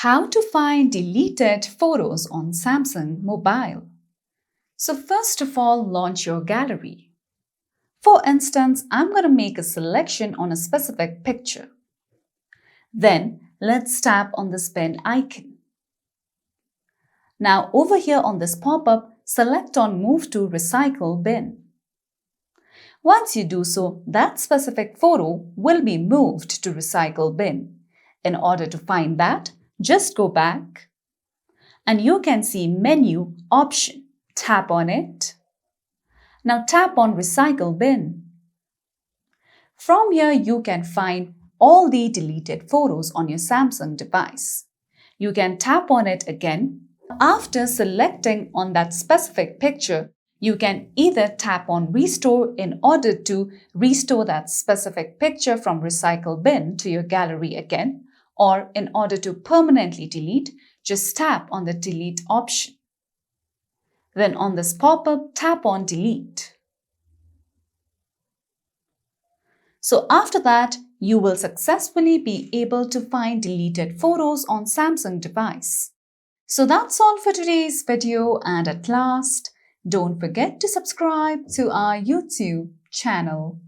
How to find deleted photos on Samsung Mobile. So first of all, launch your gallery. For instance, I'm going to make a selection on a specific picture. Then let's tap on this pen icon. Now over here on this pop-up, select on Move to Recycle Bin. Once you do so, that specific photo will be moved to Recycle Bin. In order to find that, just go back and you can see Menu option. Tap on it. Now tap on Recycle Bin. From here, you can find all the deleted photos on your Samsung device. You can tap on it again. After selecting on that specific picture, you can either tap on Restore in order to restore that specific picture from Recycle Bin to your gallery again, or in order to permanently delete, just tap on the Delete option. Then on this pop-up, tap on Delete. So after that, you will successfully be able to find deleted photos on Samsung device. So that's all for today's video, and at last, don't forget to subscribe to our YouTube channel.